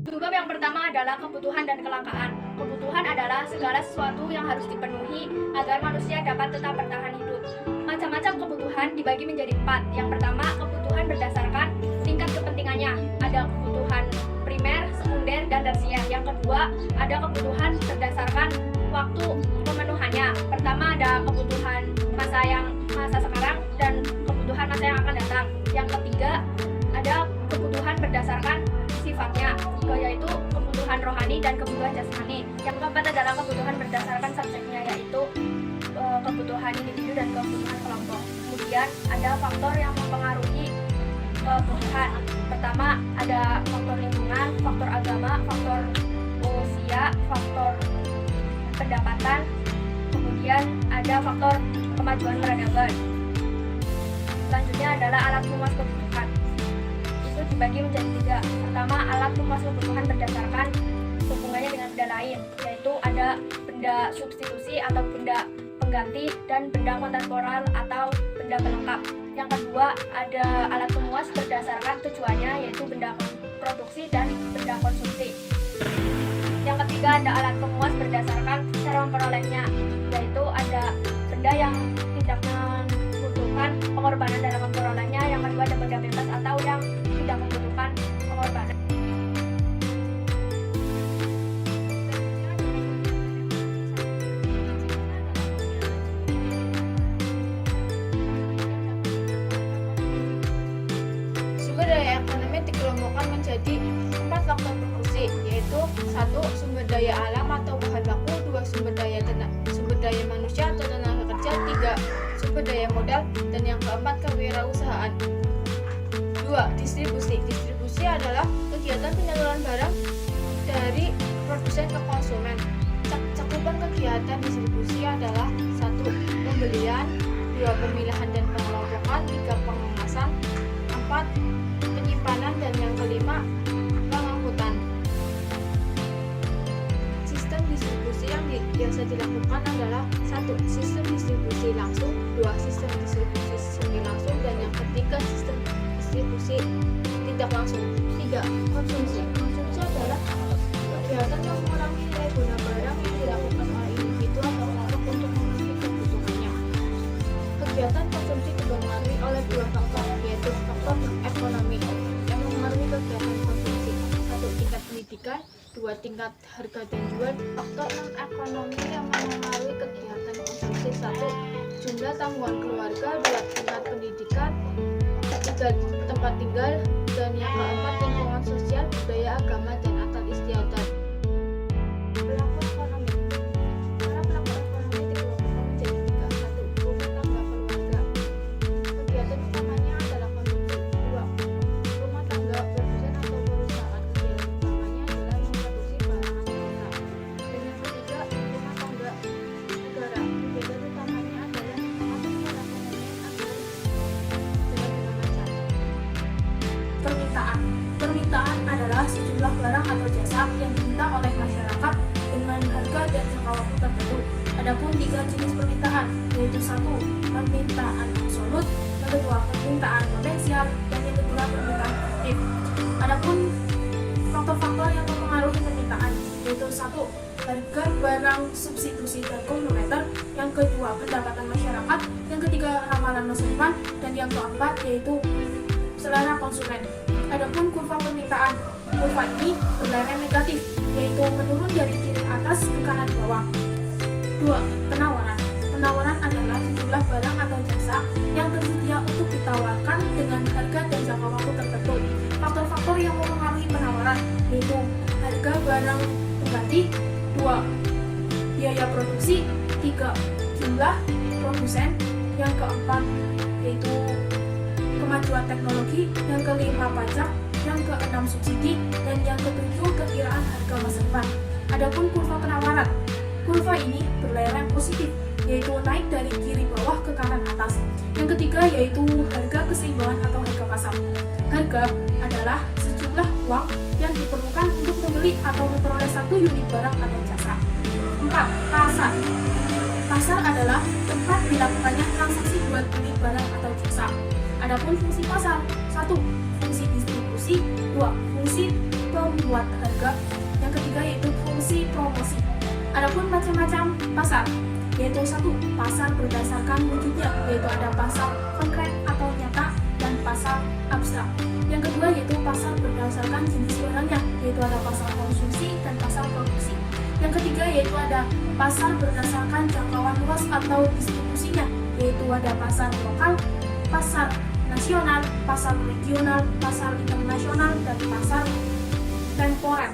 Sebab yang pertama adalah kebutuhan dan kelangkaan. Kebutuhan adalah segala sesuatu yang harus dipenuhi agar manusia dapat tetap bertahan hidup. Macam-macam kebutuhan dibagi menjadi 4. Yang pertama, kebutuhan berdasarkan tingkat kepentingannya. Ada kebutuhan primer, sekunder, dan tersier. Yang kedua, ada kebutuhan berdasarkan waktu pemenuhannya. Pertama, ada kebutuhan masa sekarang dan kebutuhan masa yang akan datang. Yang ketiga, ada kebutuhan berdasarkan sifatnya, yaitu kebutuhan rohani dan kebutuhan jasmani. Yang keempat adalah kebutuhan berdasarkan subjeknya, yaitu kebutuhan individu dan kebutuhan kelompok. Kemudian ada faktor yang mempengaruhi kebutuhan. Pertama, ada faktor lingkungan, faktor agama, faktor usia, faktor pendapatan. Kemudian ada faktor kemajuan peradaban. Selanjutnya adalah alat pemuas kebutuhan. Itu dibagi menjadi 3. Pertama, alat pemuas kebutuhan berdasarkan hubungannya dengan benda lain, yaitu ada benda substitusi atau benda pengganti dan benda kontemporer atau benda pelengkap. Yang kedua, ada alat pemuas berdasarkan tujuannya, yaitu benda produksi dan benda konsumsi. Yang ketiga, ada alat pemuas berdasarkan cara memperolehnya, yaitu ada benda yang tidak membutuhkan pengorbanan dalam memperolehnya. Yang kedua, ada benda bebas atau yang tidak membutuhkan pengorbanan. Sumber daya ekonomi dikelompokkan menjadi 4 faktor produksi, yaitu 1. Sumber daya alam atau bahan baku, 2. Sumber daya manusia atau tenaga kerja, 3. Sumber daya modal, dan yang keempat kewirausahaan. 2. Distribusi adalah kegiatan penyaluran barang dari produsen ke konsumen. Cakupan kegiatan distribusi adalah 1. Pembelian, 2. Pemilahan dan pengelompokan, 3. Pengemasan, 4. Penyimpanan, dan yang kelima pengangkutan. Sistem distribusi yang biasa dilakukan adalah 1. Sistem distribusi langsung, 2. Sistem distribusi semi langsung, dan yang ketiga sistem distribusi tidak langsung. 3. Konsumsi adalah kegiatan yang mengurangi nilai guna barang yang dilakukan oleh individu atau kelompok untuk memenuhi kebutuhannya. Kegiatan konsumsi dipengaruhi oleh 2 faktor, yaitu faktor ekonomi yang mempengaruhi kegiatan konsumsi. 1. Tingkat pendidikan, 2. Tingkat harga dan jual. Faktor non-ekonomi yang mempengaruhi kegiatan konsumsi. 1. Jumlah tanggungan keluarga, 2. Tingkat pendidikan, 3. Tempat tinggal, dan yang keempat lingkungan sosial, budaya, agama, dan adat istiadat. Pelaku ekonomi dikelompokkan menjadi 3. 1. Rumah tangga keluarga. Kegiatan utamanya adalah konsumsi. 2. Rumah tangga produsen atau perusahaan. Kegiatan utamanya adalah memproduksi barang atau jasa. Dan yang ketiga, rumah tangga negara. Kegiatan utamanya adalah mengatur perekonomian agar dalam bermacam. Permintaan adalah sejumlah barang atau jasa yang diminta oleh masyarakat dengan harga dan jangka waktu tertentu. Adapun 3 jenis permintaan, yaitu 1. Permintaan absolut, yang kedua permintaan potensial, dan yang ketiga permintaan fiktif. Adapun faktor-faktor yang mempengaruhi permintaan, yaitu 1. Harga barang substitusi dan komplementer, yang kedua pendapatan masyarakat, yang ketiga ramalan masa depan, dan yang keempat yaitu selera konsumen. Adapun kurva permintaan, kurva ini berlereng negatif, yaitu menurun dari kiri atas ke kanan bawah. 2. Penawaran. Penawaran adalah sejumlah barang atau jasa yang tersedia untuk ditawarkan dengan harga dan jangka waktu tertentu. Faktor-faktor yang mempengaruhi penawaran yaitu harga barang pengganti, 2. Biaya produksi, 3. Jumlah produsen, yang keempat yaitu kemajuan teknologi, yang kelima pajak, yang keenam subsidi, dan yang ketujuh kekiraan harga masa depan. Adapun kurva penawaran, kurva ini berlereng positif, yaitu naik dari kiri bawah ke kanan atas. Yang ketiga yaitu harga keseimbangan atau harga pasar. Harga adalah sejumlah uang yang diperlukan untuk membeli atau memperoleh satu unit barang atau jasa. 4. Pasar. Pasar adalah tempat dilakukannya transaksi jual beli barang atau jasa. Adapun fungsi pasar, 1. Fungsi distribusi, 2. kedua, fungsi pembuat harga. Yang ketiga yaitu fungsi promosi. Adapun macam-macam pasar, yaitu satu, pasar berdasarkan wujudnya, yaitu ada pasar konkret atau nyata dan pasar abstrak. Yang kedua yaitu pasar berdasarkan jenis barangnya, yaitu ada pasar konsumsi dan pasar produksi. Yang ketiga yaitu ada pasar berdasarkan jangkauan luas atau distribusinya, yaitu ada pasar lokal, pasar nasional, pasar regional, pasar internasional, dan pasar temporer.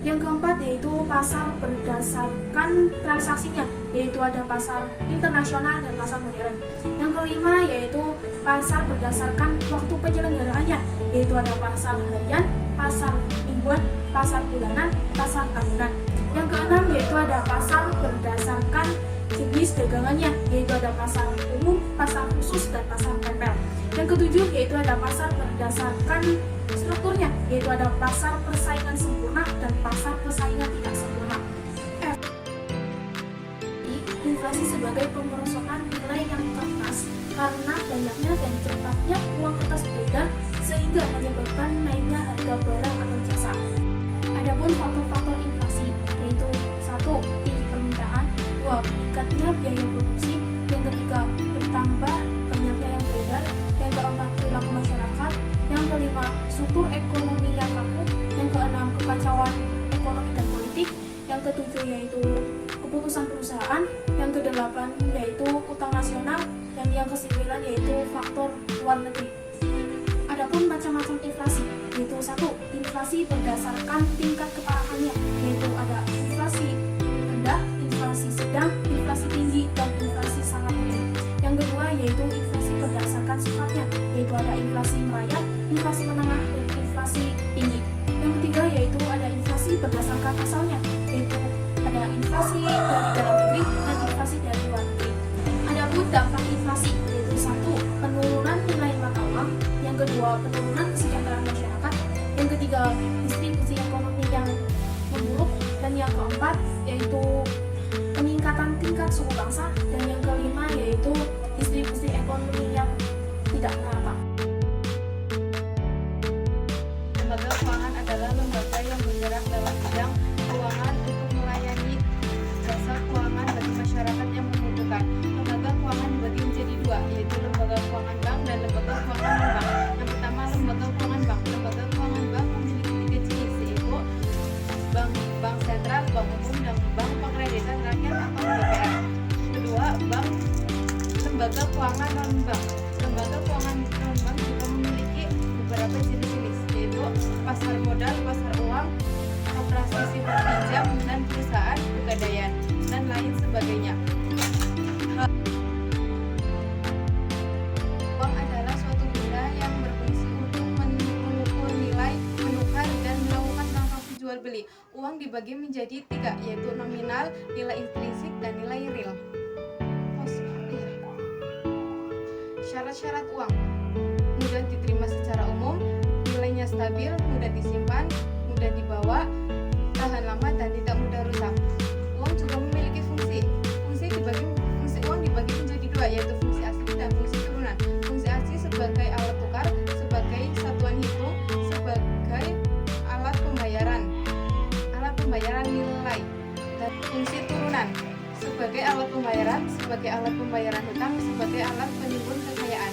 Yang keempat yaitu pasar berdasarkan transaksinya, yaitu ada pasar internasional dan pasar modern. Yang kelima yaitu pasar berdasarkan waktu penyelenggaraannya, yaitu ada pasar harian, pasar mingguan, pasar bulanan, pasar tahunan. Yang keenam yaitu ada pasar berdasarkan jenis dagangannya, yaitu ada pasar umum, pasar khusus, dan pasar tempel. Yang ketujuh yaitu ada pasar berdasarkan strukturnya, yaitu ada pasar persaingan sempurna dan pasar persaingan tidak sempurna. Inflasi sebagai pemerosotan nilai yang kertas karena banyaknya dan cepatnya uang kertas beredar sehingga menyebabkan naiknya harga barang atau jasa. Adapun faktor-faktor inflasi yaitu satu, tinggi permintaan, dua, meningkatnya biaya produksi, yang ketiga, bertambah banyaknya yang beredar, yang keempat, perilaku masyarakat, yang kelima, struktur ekonomi yang kaku, yang keenam, kekacauan ekonomi dan politik, yang ketujuh yaitu keputusan perusahaan, yang kedelapan yaitu utang nasional, dan yang kesembilan yaitu faktor luar negeri. Adapun macam-macam inflasi yaitu satu, inflasi berdasarkan tingkat keparahannya, yaitu ada inflasi rendah, inflasi sedang, inflasi tinggi, dan inflasi sangat tinggi. Yang kedua yaitu inflasi berdasarkan sifatnya, yaitu ada inflasi merayap, inflasi menengah, dan inflasi tinggi. Yang ketiga yaitu ada inflasi berdasarkan asalnya, yaitu ada inflasi dari dalam negeri dan inflasi dari luar negeri. Adapun dampak inflasi yaitu satu, penurunan nilai mata uang, yang kedua penurunan kesejahteraan masyarakat, yang ketiga distribusi ekonomi yang memburuk, dan yang keempat yaitu peningkatan tingkat suku bangsa, dan yang kelima yaitu distribusi ekonomi yang tidak merata. Lembaga keuangan adalah lembaga yang bergerak dalam bidang keuangan untuk melayani jasa keuangan bagi masyarakat yang membutuhkan. Lembaga keuangan dibagi menjadi dua, yaitu lembaga keuangan bank dan lembaga keuangan non-bank. Yang pertama, lembaga keuangan bank. Lembaga keuangan bank memiliki tiga jenis, yaitu bank sentral, bank umum, dan bank pengkreditan rakyat atau BPR. Kedua, lembaga keuangan non-bank. Lembaga keuangan non-bank juga memiliki beberapa jenis-jenis, yaitu pasar modal, pasar uang, operasi simpan pinjam, dan perusahaan pegadaian, dan lain sebagainya. Uang adalah suatu benda yang berfungsi untuk mengukur nilai, menukar, dan melakukan transaksi jual beli. Uang dibagi menjadi tiga, yaitu nominal, nilai intrinsik, dan nilai real. Syarat-syarat uang: mudah diterima secara umum, nilainya stabil, mudah disimpan, mudah dibawa, tahan lama, dan tidak mudah rusak. Uang juga memiliki fungsi. Fungsi uang dibagi menjadi dua, yaitu fungsi asli dan fungsi turunan. Fungsi asli sebagai alat tukar, sebagai satuan hitung, sebagai alat pembayaran nilai, dan fungsi turunan sebagai alat pembayaran hutang, sebagai alat penimbun kekayaan.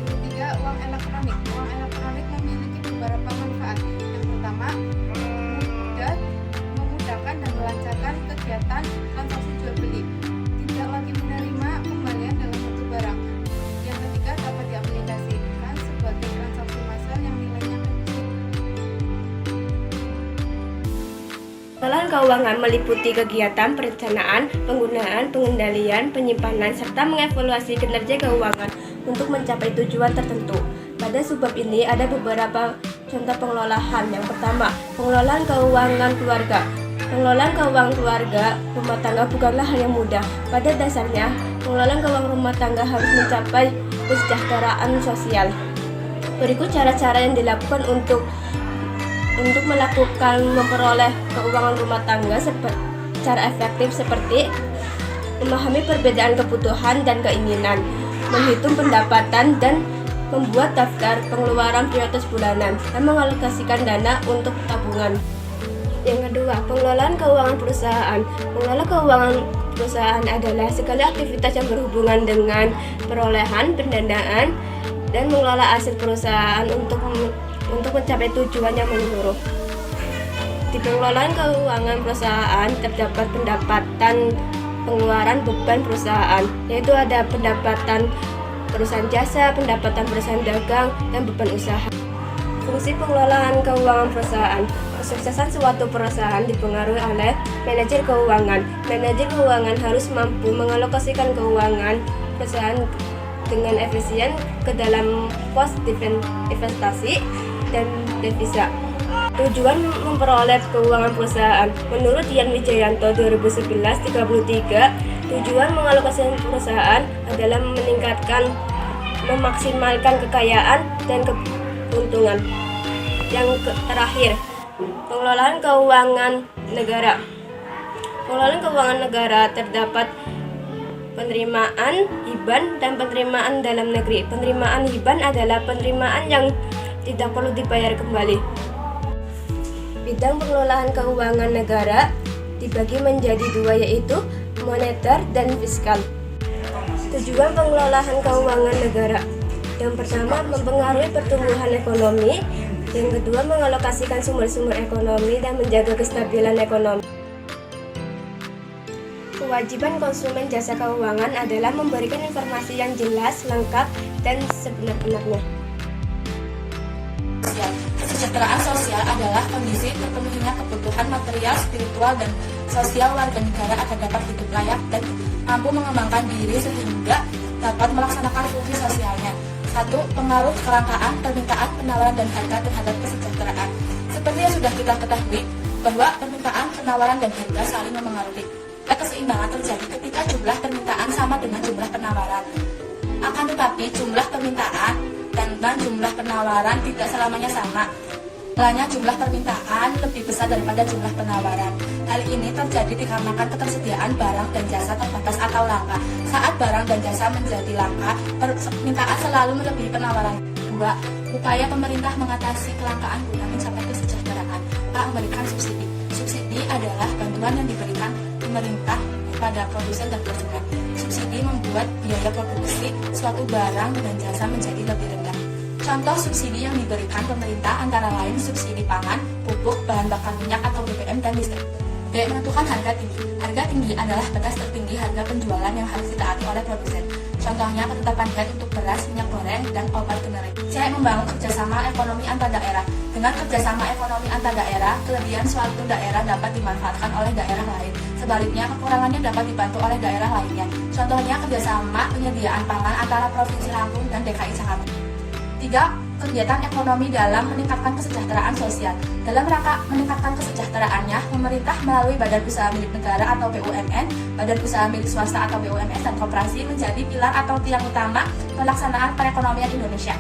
Yang ketiga, uang elektronik. Uang elektronik memiliki beberapa manfaat. Yang pertama, memudahkan dan melancarkan kegiatan transaksi jual beli, tidak lagi menerima kembalian dalam bentuk barang. Yang ketiga, dapat diaplikasikan sebagai transaksi massal yang nilainya kecil. Pengelolaan keuangan meliputi kegiatan perencanaan, penggunaan, pengendalian, penyimpanan, serta mengevaluasi kinerja keuangan untuk mencapai tujuan tertentu. Pada subbab ini ada beberapa contoh pengelolaan. Yang pertama, pengelolaan keuangan keluarga. Pengelolaan keuangan keluarga rumah tangga bukanlah hal yang mudah. Pada dasarnya, pengelolaan keuangan rumah tangga harus mencapai kesejahteraan sosial. Berikut cara-cara yang dilakukan untuk memperoleh keuangan rumah tangga secara efektif, seperti memahami perbedaan kebutuhan dan keinginan, menghitung pendapatan dan membuat daftar pengeluaran prioritas bulanan, dan mengalokasikan dana untuk tabungan. Yang kedua, pengelolaan keuangan perusahaan. Mengelola keuangan perusahaan adalah segala aktivitas yang berhubungan dengan perolehan, pendanaan, dan mengelola aset perusahaan untuk mencapai tujuan yang menyeluruh. Di pengelolaan keuangan perusahaan terdapat pendapatan, pengeluaran, beban perusahaan, yaitu ada pendapatan perusahaan jasa, pendapatan perusahaan dagang, dan beban usaha. Fungsi pengelolaan keuangan perusahaan. Kesuksesan suatu perusahaan dipengaruhi oleh manajer keuangan. Manajer keuangan harus mampu mengalokasikan keuangan perusahaan dengan efisien ke dalam pos investasi dan devisa. Tujuan memperoleh keuangan perusahaan. Menurut Dian Wijayanto 2011-33, tujuan mengalokasikan perusahaan adalah memaksimalkan kekayaan dan keuntungan. Yang terakhir, pengelolaan keuangan negara. Pengelolaan keuangan negara terdapat penerimaan hiban dan penerimaan dalam negeri. Penerimaan hiban adalah penerimaan yang tidak perlu dibayar kembali. Bidang pengelolaan keuangan negara dibagi menjadi dua, yaitu moneter dan fiskal. Tujuan pengelolaan keuangan negara. Yang pertama, mempengaruhi pertumbuhan ekonomi. Yang kedua, mengalokasikan sumber-sumber ekonomi dan menjaga kestabilan ekonomi. Kewajiban konsumen jasa keuangan adalah memberikan informasi yang jelas, lengkap, dan sebenar-benarnya. Kesejahteraan sosial adalah kondisi terpenuhinya kebutuhan material, spiritual, dan sosial warga negara agar dapat hidup layak dan mampu mengembangkan diri sehingga dapat melaksanakan fungsi sosialnya. 1. Pengaruh kelangkaan, permintaan, penawaran, dan harga terhadap kesejahteraan. Seperti yang sudah kita ketahui, bahwa permintaan, penawaran, dan harga saling memengaruhi. Keseimbangan terjadi ketika jumlah permintaan sama dengan jumlah penawaran. Akan tetapi jumlah permintaan dan jumlah penawaran tidak selamanya sama. Mulanya jumlah permintaan lebih besar daripada jumlah penawaran. Hal ini terjadi dikarenakan ketersediaan barang dan jasa terbatas atau langka. Saat barang dan jasa menjadi langka, permintaan selalu melebihi penawaran. 2. Upaya pemerintah mengatasi kelangkaan guna mencapai kesejahteraan. Memberikan subsidi. Subsidi adalah bantuan yang diberikan pemerintah kepada produsen dan konsumen. Subsidi membuat biaya produksi suatu barang dan jasa menjadi lebih rendah. Contoh subsidi yang diberikan pemerintah antara lain subsidi pangan, pupuk, bahan bakar minyak atau BBM dan listrik. B. Menentukan harga tinggi. Harga tinggi adalah batas tertinggi harga penjualan yang harus ditaati oleh produsen. Contohnya ketetapan harga untuk beras, minyak goreng, dan obat generik. C. Membangun kerjasama ekonomi antar daerah. Dengan kerjasama ekonomi antar daerah, kelebihan suatu daerah dapat dimanfaatkan oleh daerah lain. Sebaliknya, kekurangannya dapat dibantu oleh daerah lainnya. Contohnya kerjasama penyediaan pangan antara Provinsi Lampung dan DKI Jakarta. 3. Kegiatan ekonomi dalam meningkatkan kesejahteraan sosial. Dalam rangka meningkatkan kesejahteraannya, pemerintah melalui Badan Usaha Milik Negara atau BUMN, Badan Usaha Milik Swasta atau BUMN, dan koperasi menjadi pilar atau tiang utama pelaksanaan perekonomian Indonesia.